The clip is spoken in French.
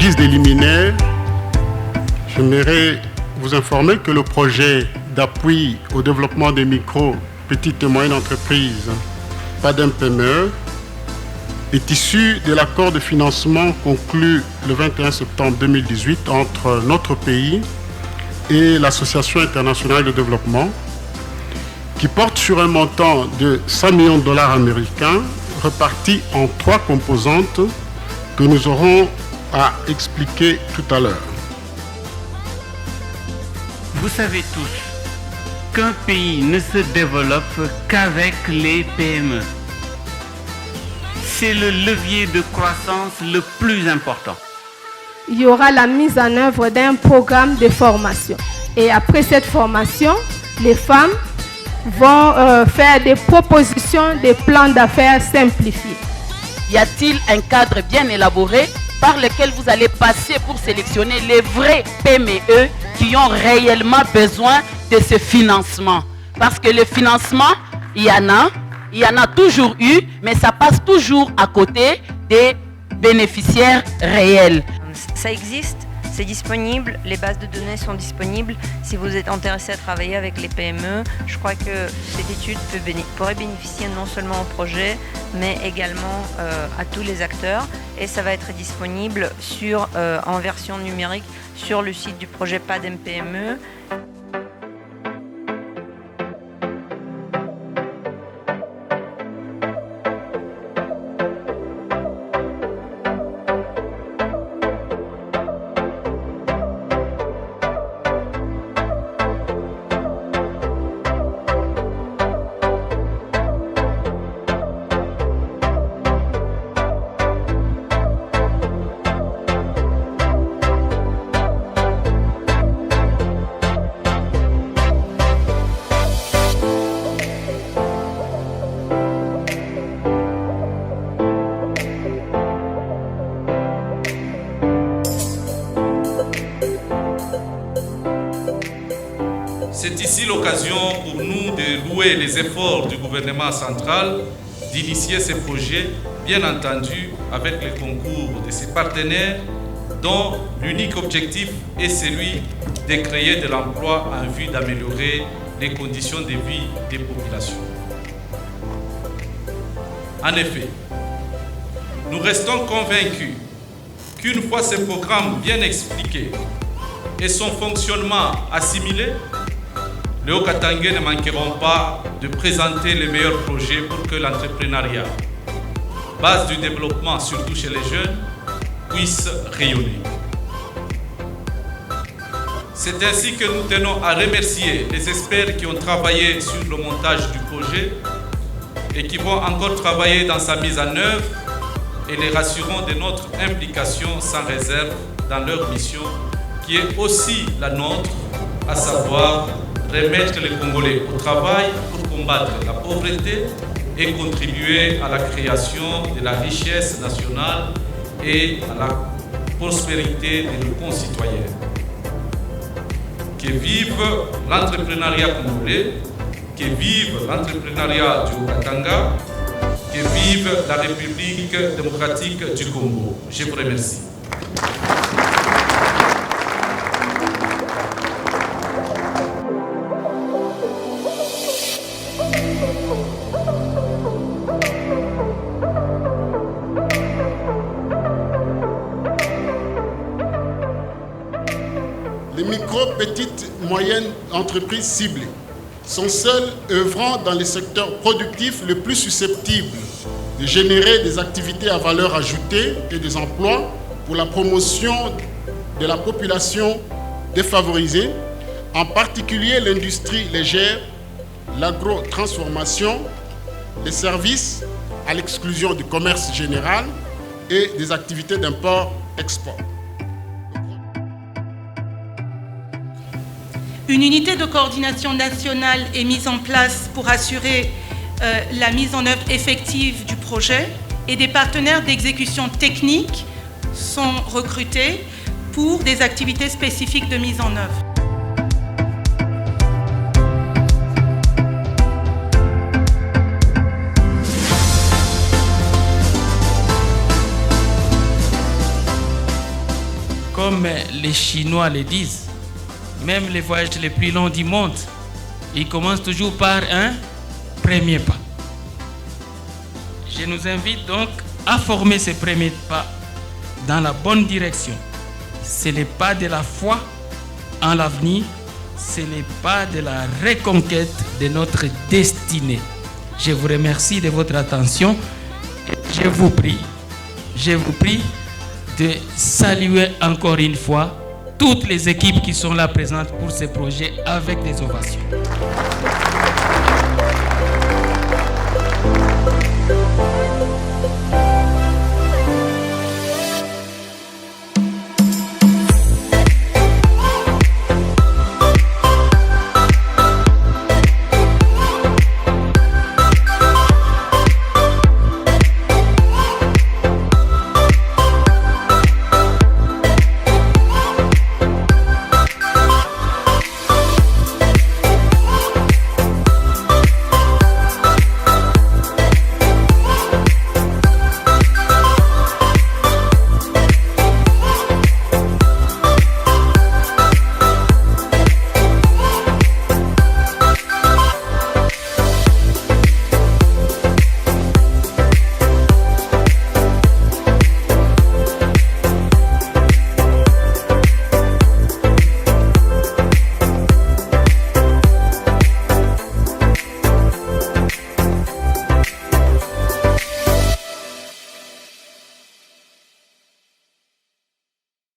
guise des liminaires, j'aimerais vous informer que le projet d'appui au développement des micro, petites et moyennes entreprises, PADEM-PME, est issu de l'accord de financement conclu le 21 septembre 2018 entre notre pays et l'Association internationale de développement, qui porte sur un montant de 100 millions de dollars américains repartis en 3 composantes que nous aurons à expliquer tout à l'heure. Vous savez tous qu'un pays ne se développe qu'avec les PME. C'est le levier de croissance le plus important. Il y aura la mise en œuvre d'un programme de formation. Et après cette formation, les femmes vont faire des propositions, des plans d'affaires simplifiés. Y a-t-il un cadre bien élaboré par lequel vous allez passer pour sélectionner les vrais PME qui ont réellement besoin de ce financement? Parce que le financement, il y en a toujours eu, mais ça passe toujours à côté des bénéficiaires réels. Ça existe, c'est disponible, les bases de données sont disponibles. Si vous êtes intéressé à travailler avec les PME, je crois que cette étude pourrait bénéficier non seulement au projet, mais également à tous les acteurs. Et ça va être disponible en version numérique sur le site du projet PADEM-PME. C'est ici l'occasion pour nous de louer les efforts du gouvernement central d'initier ces projets, bien entendu avec le concours de ses partenaires, dont l'unique objectif est celui de créer de l'emploi en vue d'améliorer les conditions de vie des populations. En effet, nous restons convaincus qu'une fois ces programmes bien expliqués et son fonctionnement assimilé, les Haut-Katangais ne manqueront pas de présenter les meilleurs projets pour que l'entrepreneuriat, base du développement surtout chez les jeunes, puisse rayonner. C'est ainsi que nous tenons à remercier les experts qui ont travaillé sur le montage du projet et qui vont encore travailler dans sa mise en œuvre, et les rassurons de notre implication sans réserve dans leur mission qui est aussi la nôtre, à savoir remettre les Congolais au travail pour combattre la pauvreté et contribuer à la création de la richesse nationale et à la prospérité de nos concitoyens. Que vive l'entrepreneuriat congolais, que vive l'entrepreneuriat du Haut-Katanga, que vive la République démocratique du Congo. Je vous remercie. Les micro, petites, moyennes entreprises ciblées sont celles œuvrant dans les secteurs productifs les plus susceptibles de générer des activités à valeur ajoutée et des emplois pour la promotion de la population défavorisée, en particulier l'industrie légère, l'agro-transformation, les services à l'exclusion du commerce général et des activités d'import-export. Une unité de coordination nationale est mise en place pour assurer la mise en œuvre effective du projet et des partenaires d'exécution technique sont recrutés pour des activités spécifiques de mise en œuvre. comme les Chinois le disent, même les voyages les plus longs du monde, ils commencent toujours par un premier pas. Je nous invite donc à former ces premiers pas dans la bonne direction. Ce n'est pas de la foi en l'avenir, ce n'est pas de la reconquête de notre destinée. Je vous remercie de votre attention et je vous prie de saluer encore une fois toutes les équipes qui sont là présentes pour ce projet avec des ovations.